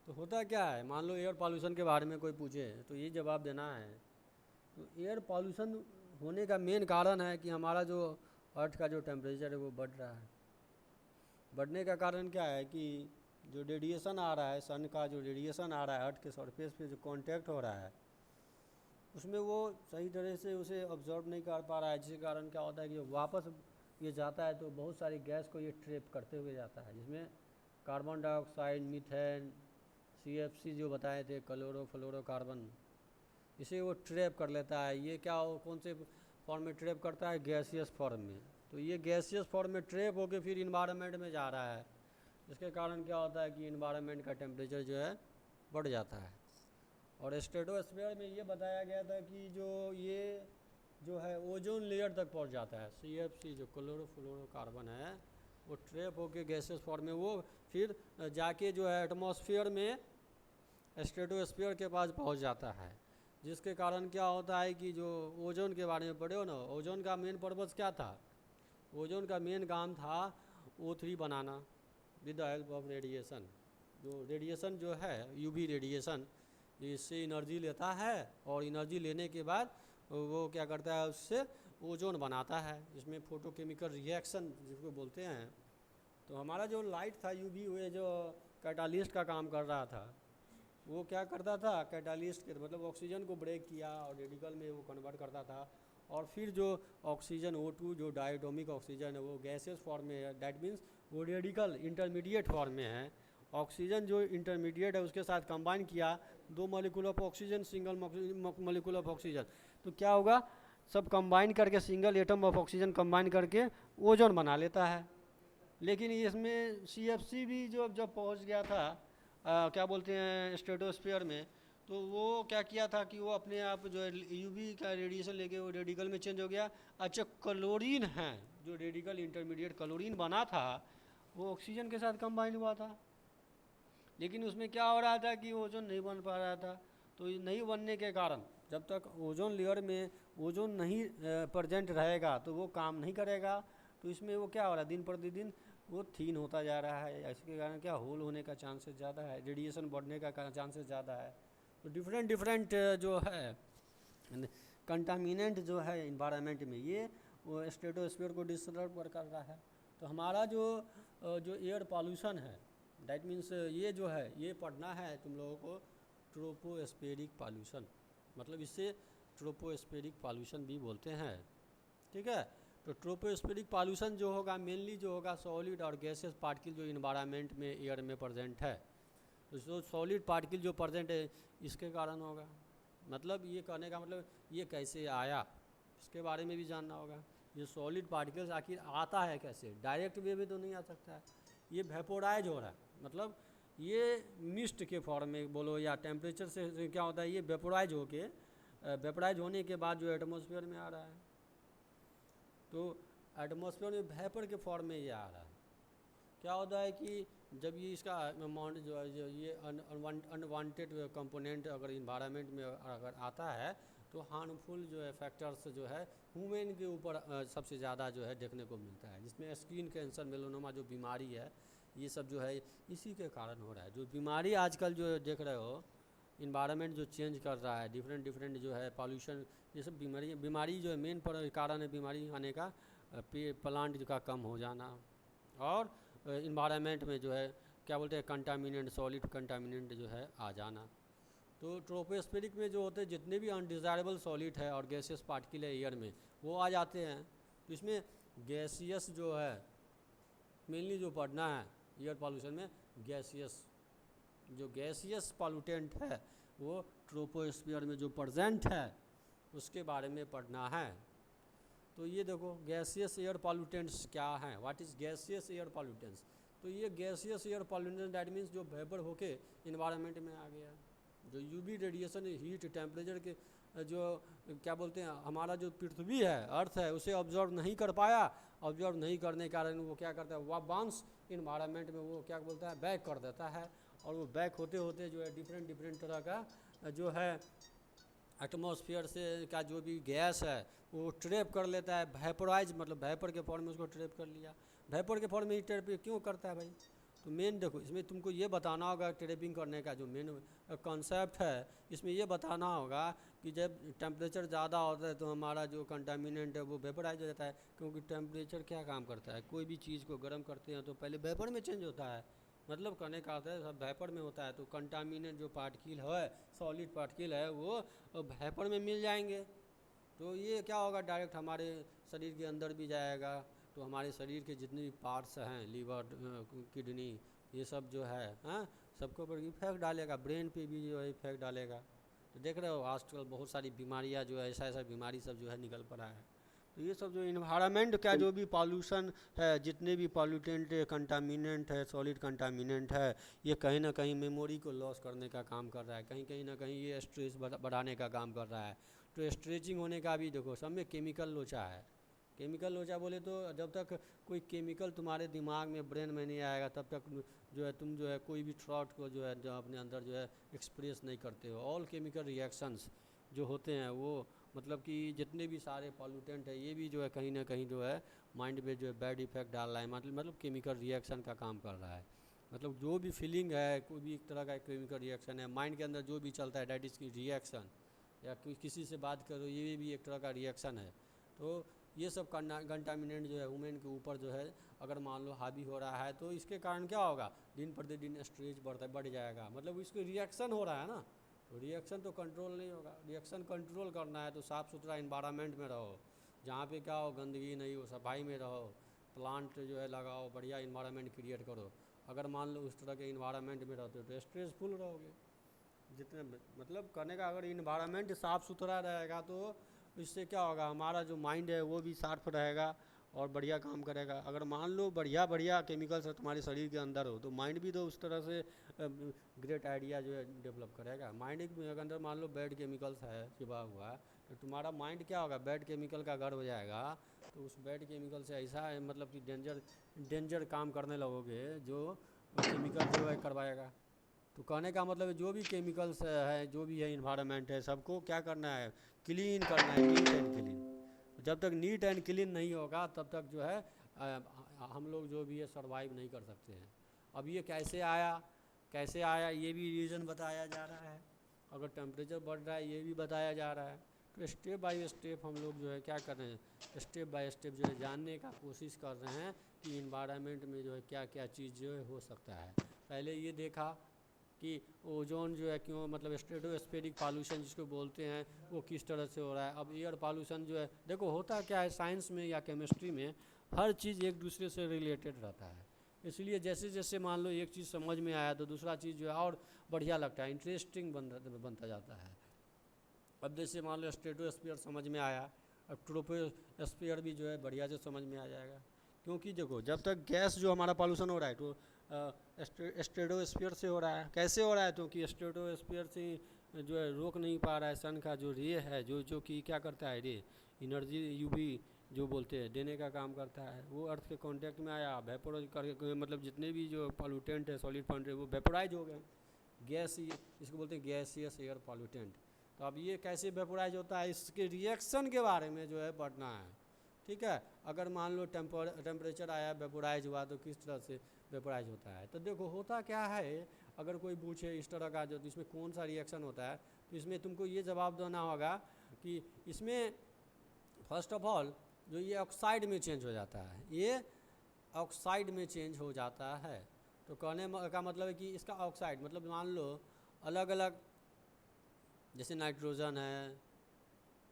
तो होता क्या है, मान लो एयर पॉल्यूशन के बारे में कोई पूछे तो ये जवाब देना है। तो एयर पॉल्यूशन होने का मेन कारण है कि हमारा जो अर्थ का जो टेम्परेचर है वो बढ़ रहा है। बढ़ने का कारण क्या है कि जो रेडिएशन आ रहा है, सन का जो रेडिएशन आ रहा है अर्थ के सरफेस पे जो कांटेक्ट हो रहा है, उसमें वो सही तरह से उसे ऑब्जर्व नहीं कर पा रहा है, जिसके कारण क्या होता है कि वापस ये जाता है तो बहुत सारी गैस को ये ट्रैप करते हुए जाता है, जिसमें कार्बन डाइऑक्साइड, मीथेन, सीएफसी जो बताए थे, क्लोरोफ्लोरोकार्बन, इसे वो ट्रैप कर लेता है। ये क्या हो, कौन से फॉर्म में ट्रैप करता है? गैसियस फॉर्म में। तो ये गैसियस फॉर्म में ट्रैप होकर फिर इन्वायरमेंट में जा रहा है, जिसके कारण क्या होता है कि इन्वायरमेंट का टेम्परेचर जो है बढ़ जाता है। और स्ट्रेटोस्फीयर में ये बताया गया था कि जो ये जो है ओजोन लेयर तक पहुंच जाता है। सीएफसी जो क्लोरोफ्लोरोकार्बन है वो ट्रैप होकर गैसेस फॉर्म में वो फिर जाके जो है एटमॉस्फेयर में स्ट्रेटोस्फीयर के पास पहुंच जाता है, जिसके कारण क्या होता है कि जो ओजोन के बारे में पढ़े हो ना, ओजोन का मेन पर्पज़ क्या था? ओजोन का मेन काम था O3 banana with the help of radiation. जो रेडिएशन जो है यूवी रेडिएशन, इससे एनर्जी लेता है और एनर्जी लेने के बाद वो क्या करता है, उससे ओजोन बनाता है। इसमें फोटोकेमिकल रिएक्शन जिसको बोलते हैं। तो हमारा जो लाइट था यूवी, वो जो कैटालिस्ट का काम कर रहा था, वो क्या करता था, कैटालिस्ट के मतलब ऑक्सीजन को ब्रेक किया और रेडिकल में वो कन्वर्ट करता था। और फिर जो ऑक्सीजन O2 जो डायटोमिक ऑक्सीजन है वो गैसेस फॉर्म में है, दैट मीन्स वो रेडिकल इंटरमीडिएट फॉर्म में है। ऑक्सीजन जो इंटरमीडिएट है उसके साथ कंबाइन किया, दो molecule of oxygen, single molecule of oxygen, तो क्या होगा, सब कंबाइन करके single atom of oxygen combine करके ओजोन बना लेता है। लेकिन इसमें सीएफसी भी जो जब पहुंच गया था क्या बोलते हैं स्ट्रेटोस्फीयर में, तो वो क्या किया था कि वो अपने आप जो यूवी का रेडिएशन लेके वो रेडिकल में चेंज हो गया। अच्छा, क्लोरीन है जो रेडिकल इंटरमीडिएट क्लोरीन बना था, वो ऑक्सीजन के साथ कंबाइन हुआ था। लेकिन उसमें क्या हो रहा था कि ओजोन नहीं बन पा रहा था। तो ये नहीं बनने के कारण, जब तक ओजोन लेयर में ओजोन नहीं प्रेजेंट रहेगा तो वो काम नहीं करेगा। तो इसमें वो क्या हो रहा है, दिन प्रतिदिन वो थीन होता जा रहा है। इसके कारण क्या, होल होने का चांसेस ज़्यादा है, रेडिएशन बढ़ने का चांसेस ज़्यादा है। तो डिफरेंट डिफरेंट जो है कंटामिनेंट जो है इन्वायरमेंट में, ये वो स्ट्रेटोस्फीयर को डिस्टर्ब कर रहा है। तो हमारा जो जो एयर पॉल्यूशन है, दैट मीन्स ये जो है ये पढ़ना है तुम लोगों को, ट्रोपोस्फेरिक पॉल्यूशन, मतलब इससे ट्रोपोस्फेरिक पॉल्यूशन भी बोलते हैं। ठीक है। तो ट्रोपोस्फेरिक पॉल्यूशन जो होगा मेनली जो होगा सॉलिड और गैसेस पार्टिकल जो इन्वायरमेंट में एयर में प्रेजेंट है, तो जो सॉलिड पार्टिकल जो प्रेजेंट है इसके कारण होगा। मतलब ये कहने का मतलब ये कैसे आया, इसके बारे में भी जानना होगा। ये सॉलिड पार्टिकल्स आखिर आता है कैसे, डायरेक्ट वे में तो नहीं आ सकता है। ये वेपोराइज हो रहा है, मतलब ये मिस्ट के फॉर्म में बोलो या टेम्परेचर से क्या होता है, ये वेपोराइज होके वेपोराइज होने के बाद जो एटमॉस्फेयर में आ रहा है। तो एटमॉस्फेयर में वेपर के फॉर्म में ये आ रहा है। क्या होता है कि जब ये इसका अमाउंट जो है, जो ये अनवांटेड कंपोनेंट अगर इन्वायरमेंट में अगर आता है तो हार्मफुल जो है फैक्टर्स जो है ह्यूमन के ऊपर सबसे ज़्यादा जो है देखने को मिलता है, जिसमें स्किन कैंसर, मेलानोमा जो बीमारी है, ये सब जो है इसी के कारण हो रहा है। जो बीमारी आजकल जो देख रहे हो, इन्वायरमेंट जो चेंज कर रहा है, डिफरेंट डिफरेंट जो है पॉल्यूशन, ये सब बीमारी जो है मेन पर कारण है बीमारी आने का प्लांट का कम हो जाना, और इन्वायरमेंट में जो है क्या बोलते हैं कंटामिनेंट, सॉलिड कंटामिनेंट जो है आ जाना। तो ट्रोपोस्फेरिक में जो होते हैं जितने भी अनडिज़ायरेबल सॉलिड है और गैसियस पार्टिकल है एयर में, वो आ जाते हैं। तो इसमें गैसियस जो है मेनली जो पढ़ना है एयर पॉल्यूशन में, गैसियस जो गैसियस पॉल्यूटेंट है वो ट्रोपोस्फियर में जो प्रेजेंट है उसके बारे में पढ़ना है। तो ये देखो गैसियस एयर पॉल्यूटेंट्स क्या हैं, what is gaseous air pollutants. तो ये gaseous air pollutant that means जो वेपर होके इन्वायरमेंट में आ गया, जो यूवी रेडिएशन, हीट, टेम्परेचर के जो क्या बोलते हैं हमारा जो पृथ्वी है, अर्थ है, उसे ऑब्जर्व नहीं कर पाया। ऑब्जर्व नहीं करने के कारण वो क्या करता है, वह बाउंस इन्वायरमेंट में वो क्या बोलता है बैक कर देता है। और वो बैक होते होते जो है डिफरेंट डिफरेंट तरह का जो है एटमॉस्फेयर से का जो भी गैस है वो ट्रैप कर लेता है। वेपोराइज मतलब वेपर के फॉर्म में उसको ट्रैप कर लिया। वेपर के फॉर्म में ही ट्रैप क्यों करता है भाई, तो मेन देखो इसमें तुमको ये बताना होगा, ट्रैपिंग करने का जो मेन कॉन्सेप्ट है इसमें ये बताना होगा कि जब टेम्परेचर ज़्यादा होता है तो हमारा जो कंटामिनेंट है वो वेपराइज हो जाता है। क्योंकि टेम्परेचर क्या काम करता है, कोई भी चीज़ को गर्म करते हैं तो पहले वेपर में चेंज होता है, मतलब कहने का अर्थ है सब वेपर में होता है। तो कंटामिनेंट जो पार्टिकल है, सॉलिड पार्टिकल है, वो वेपर में मिल जाएंगे। तो ये क्या होगा, डायरेक्ट हमारे शरीर के अंदर भी जाएगा। तो हमारे शरीर के जितने भी पार्ट्स हैं, लीवर, किडनी, ये सब जो है सबके ऊपर इफेक्ट डालेगा, ब्रेन पे भी जो है इफेक्ट डालेगा। तो देख रहे हो आजकल बहुत सारी बीमारियां जो है, ऐसा ऐसा बीमारी सब जो है निकल पड़ा है। तो ये सब जो इन्वायरमेंट का जो भी पॉल्यूशन है, जितने भी पॉल्यूटेंट कंटामिनेंट है, सॉलिड कंटामिनेंट है, ये कहीं ना कहीं मेमोरी को लॉस करने का काम कर रहा है, कहीं ना कहीं ये स्ट्रेस बढ़ाने का काम कर रहा है। तो स्ट्रेचिंग होने का भी देखो सब में केमिकल लोचा है। केमिकल लोचा बोले तो जब तक कोई केमिकल तुम्हारे दिमाग में, ब्रेन में नहीं आएगा तब तक जो है तुम जो है कोई भी थॉट को जो है जो अपने अंदर जो है एक्सप्रेस नहीं करते हो। ऑल केमिकल रिएक्शंस जो होते हैं वो मतलब कि जितने भी सारे पॉल्यूटेंट है ये भी जो है कहीं ना कहीं जो है माइंड पे जो है बैड इफेक्ट डाल रहा है, मतलब केमिकल रिएक्शन का काम कर रहा है। मतलब जो भी फीलिंग है, कोई भी एक तरह का केमिकल रिएक्शन है माइंड के अंदर जो भी चलता है, डैट इज़ की रिएक्शन। या किसी से बात करो ये भी एक तरह का रिएक्शन है। तो ये सब कंटामिनेंट जो है वुमेन के ऊपर जो है अगर मान लो हावी हो रहा है तो इसके कारण क्या होगा, दिन प्रतिदिन स्ट्रेस बढ़ जाएगा, मतलब इसको रिएक्शन हो रहा है ना। तो रिएक्शन तो कंट्रोल नहीं होगा। रिएक्शन कंट्रोल करना है तो साफ़ सुथरा इन्वायरमेंट में रहो, जहाँ पे क्या हो गंदगी नहीं हो, सफाई में रहो, प्लांट जो है लगाओ, बढ़िया इन्वायरमेंट क्रिएट करो। अगर मान लो उस तरह के इन्वायरमेंट में रहते हो तो स्ट्रेसफुल रहोगे। जितने मतलब करने का, अगर इन्वायरमेंट साफ़ सुथरा रहेगा तो इससे क्या होगा, हमारा जो माइंड है वो भी शार्प रहेगा और बढ़िया काम करेगा। अगर मान लो बढ़िया बढ़िया केमिकल्स है तुम्हारे शरीर के अंदर हो तो माइंड भी तो उस तरह से ग्रेट आइडिया जो है डेवलप करेगा। माइंड के अंदर मान लो बैड केमिकल्स है छिपा हुआ तो तुम्हारा माइंड क्या होगा, बैड केमिकल का घर हो जाएगा। तो उस बैड केमिकल से ऐसा है मतलब कि डेंजर काम करने लगोगे जो केमिकल जो है करवाएगा। तो कहने का मतलब है जो भी केमिकल्स है, जो भी है इन्वायरमेंट है, सबको क्या करना है, क्लीन करना है, नीट एंड क्लीन। जब तक नीट एंड क्लीन नहीं होगा तब तक जो है हम लोग जो भी है सर्वाइव नहीं कर सकते हैं। अब ये कैसे आया ये भी रीज़न बताया जा रहा है। अगर टेम्परेचर बढ़ रहा है ये भी बताया जा रहा है। तो स्टेप बाय स्टेप हम लोग जो है क्या कर रहे हैं, स्टेप बाय स्टेप जो है जानने का कोशिश कर रहे हैं कि इन्वायरमेंट में जो है क्या क्या चीज़ जो है हो सकता है। पहले ये देखा कि ओजोन जो है क्यों, मतलब स्ट्रेटोस्फेरिक पॉल्यूशन जिसको बोलते हैं वो किस तरह से हो रहा है। अब एयर पॉल्यूशन जो है देखो होता क्या है, साइंस में या केमिस्ट्री में हर चीज़ एक दूसरे से रिलेटेड रहता है। इसलिए जैसे जैसे मान लो एक चीज़ समझ में आया तो दूसरा चीज़ जो है और बढ़िया लगता है, इंटरेस्टिंग बनता जाता है। अब जैसे मान लो स्ट्रेटोस्फीयर समझ में आया, अब ट्रोपोस्फीयर भी जो है बढ़िया से समझ में आ जाएगा। क्योंकि देखो जब तक गैस जो हमारा पॉल्यूशन हो रहा है तो स्ट्रेटोस्फीयर से हो रहा है। कैसे हो रहा है, क्योंकि स्ट्रेटोस्फीयर से जो है रोक नहीं पा रहा है सन का जो रे है, जो कि क्या करता है, रे एनर्जी यूवी जो बोलते हैं देने का काम करता है, वो अर्थ के कांटेक्ट में आया, वेपोराइज करके, मतलब जितने भी जो पॉल्यूटेंट है, सॉलिड पॉल्यूटेंट है, वो वेपोराइज हो गए। गैस, इसको बोलते हैं गैसियस एयर पॉल्यूटेंट। तो अब ये कैसे वेपोराइज होता है, इसके रिएक्शन के बारे में जो है पढ़ना है। ठीक है, अगर मान लो टेम्परेचर आया, वेपोराइज हुआ, तो किस तरह से वेपोराइज होता है। तो देखो होता क्या है, अगर कोई पूछे इस तरह का जो तो इसमें कौन सा रिएक्शन होता है, तो इसमें तुमको ये जवाब देना होगा कि इसमें फर्स्ट ऑफ ऑल जो ये ऑक्साइड में चेंज हो जाता है, ये ऑक्साइड में चेंज हो जाता है। तो कहने का मतलब है कि इसका ऑक्साइड मतलब मान लो अलग अलग, जैसे नाइट्रोजन है,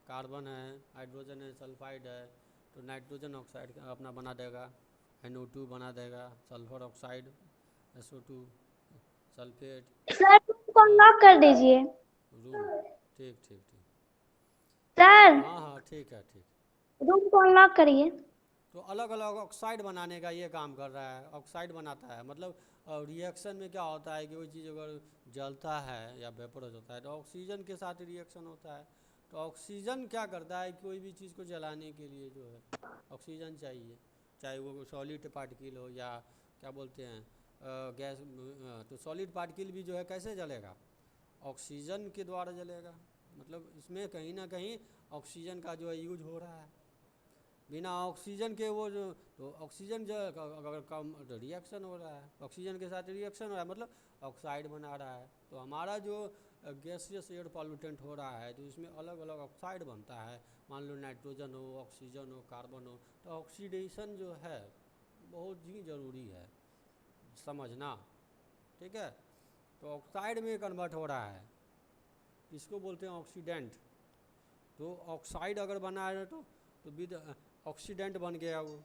कार्बन है, हाइड्रोजन है, सल्फाइड है, तो नाइट्रोजन ऑक्साइड का अपना बना देगा, NO2 बना देगा, sulphur oxide SO2, sulphate sir room को और अनलॉक कर दीजिए। रूम। ठीक ठीक ठीक, सर हाँ हाँ ठीक है ठीक। रूम को अनलॉक करिए। तो अलग अलग ऑक्साइड बनाने का ये काम कर रहा है, ऑक्साइड बनाता है। मतलब रिएक्शन में क्या होता है कि कोई चीज़ अगर जलता है या वेपोराइज होता है तो ऑक्सीजन के साथ रिएक्शन होता है। तो ऑक्सीजन क्या करता है, कोई भी चीज़ को जलाने के लिए जो है ऑक्सीजन चाहिए, चाहे वो सॉलिड पार्टिकल हो या क्या बोलते हैं गैस। तो सॉलिड पार्टिकल भी जो है कैसे जलेगा, ऑक्सीजन के द्वारा जलेगा। मतलब इसमें कहीं ना कहीं ऑक्सीजन का जो है यूज हो रहा है। बिना ऑक्सीजन के वो जो, तो ऑक्सीजन जो अगर कम तो रिएक्शन हो रहा है, ऑक्सीजन के साथ रिएक्शन हो रहा है मतलब ऑक्साइड बना रहा है। तो हमारा जो गैसियस एयर पॉल्यूटेंट हो रहा है तो इसमें अलग अलग ऑक्साइड बनता है। मान लो नाइट्रोजन हो, ऑक्सीजन हो, कार्बन हो, तो ऑक्सीडेशन जो है बहुत ही ज़रूरी है समझना, ठीक है। तो ऑक्साइड में कन्वर्ट हो रहा है, इसको बोलते हैं ऑक्सीडेंट। तो ऑक्साइड अगर बना है तो विद ऑक्सीडेंट बन गया वो,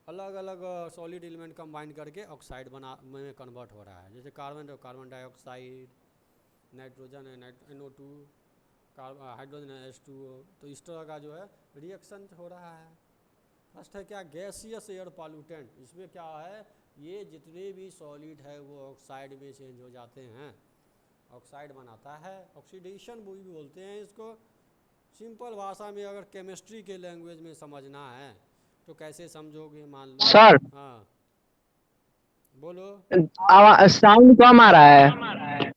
अलग अलग सॉलिड एलिमेंट कंबाइन करके ऑक्साइड बना में कन्वर्ट हो रहा है। जैसे कार्बन है कार्बन डाइऑक्साइड, नाइट्रोजन है NO2, हाइड्रोजन है H2O। तो इस तरह का जो है रिएक्शन हो रहा है। फर्स्ट है क्या, गैसियस एयर पॉल्यूटेंट। इसमें क्या है, ये जितने भी सॉलिड है वो ऑक्साइड में चेंज हो जाते हैं, ऑक्साइड बनाता है। ऑक्सीडेशन वो भी बोलते हैं इसको। सिंपल भाषा में अगर केमिस्ट्री के लैंग्वेज में समझना है तो कैसे समझोगे, मान लो। सर हाँ बोलो। साउंड कम आ रहा है।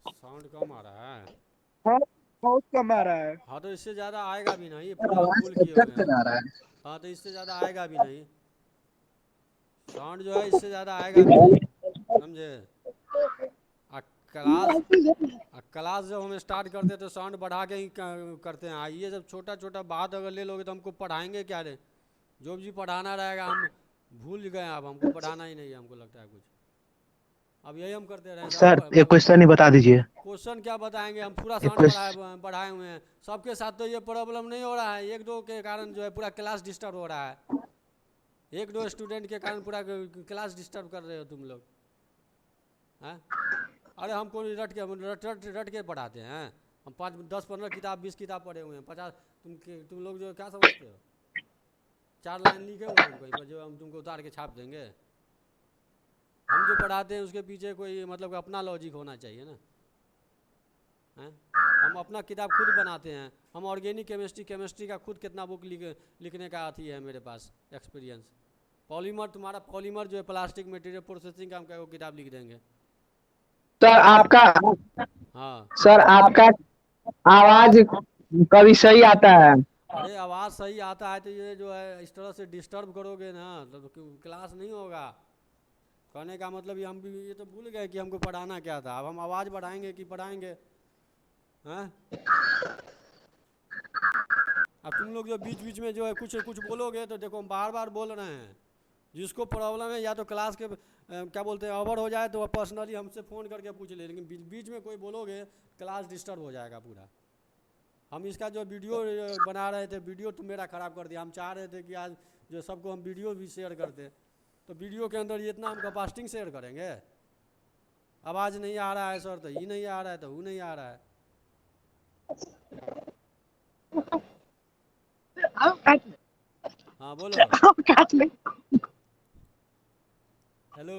साउंड कम आ रहा है? हाँ, बहुत कम आ रहा है। हाँ तो इससे ज़्यादा आएगा भी नहीं, पूरा हम आवाज फुल किए हुए कट हैं। आ रहा है। हाँ तो इससे ज़्यादा आएगा भी नहीं, साउंड जो है इससे ज़्यादा आएगा भी नहीं, समझे। आ क्लास क्लास जब हम स्टार्ट करते तो साउंड बढ़ा के ही करते हैं। ये जब छोटा छोटा बात अगर ले लोगे तो हमको पढ़ाएंगे क्या रे, जो भी पढ़ाना रहेगा हम भूल गए, अब हमको पढ़ाना ही नहीं है, हमको लगता है कुछ। अब यही हम करते रहे सर एक क्वेश्चन ही बता दीजिए। क्वेश्चन क्या बताएंगे, हम पूरा एक साउंड बढ़ाए हुए हैं। सबके साथ तो ये प्रॉब्लम नहीं हो रहा है, एक दो के कारण जो है पूरा क्लास डिस्टर्ब हो रहा है। एक दो स्टूडेंट के कारण पूरा क्लास डिस्टर्ब कर रहे हो तुम लोग, हैं। अरे हमको रट के पढ़ाते हैं, हम 5 10 15 किताब 20 किताब पढ़े हुए हैं, 50 तुम लोग जो क्या समझते हो, 4 लाइन लिखे हुए हैं कहीं पर जो हम तुमको उतार के छाप देंगे। हम जो पढ़ाते हैं उसके पीछे कोई मतलब अपना लॉजिक होना चाहिए ना, हैं। हम अपना किताब खुद बनाते हैं। हम ऑर्गेनिक केमिस्ट्री का खुद कितना बुक लिखने का आती है मेरे पास एक्सपीरियंस। पॉलीमर, तुम्हारा पॉलीमर जो है प्लास्टिक मटेरियल प्रोसेसिंग का हम क्या किताब लिख देंगे। सर आपका हाँ सर आपका आवाज कभी सही आता है। अरे आवाज़ सही आता है तो ये जो है इस तरह से डिस्टर्ब करोगे ना तो क्लास नहीं होगा। कहने का मतलब ये हम भी ये तो भूल गए कि हमको पढ़ाना क्या था। अब हम आवाज़ बढ़ाएंगे कि पढ़ाएंगे, हैं। अब तुम लोग जो बीच बीच में जो है कुछ कुछ बोलोगे तो देखो हम बार बार बोल रहे हैं। जिसको प्रॉब्लम है या तो क्लास के क्या बोलते हैं ओवर हो जाए तो पर्सनली हमसे फ़ोन करके पूछ ले, लेकिन बीच में कोई बोलोगे क्लास डिस्टर्ब हो जाएगा पूरा। हम इसका जो वीडियो बना रहे थे, वीडियो तो मेरा ख़राब कर दिया। हम चाह रहे थे कि आज जो सबको हम वीडियो भी शेयर करते, तो वीडियो के अंदर ये इतना हम कैपेसिटी शेयर करेंगे। आवाज़ नहीं आ रहा है सर तो ये नहीं आ रहा है तो वो नहीं आ रहा है। हाँ बोलो। हेलो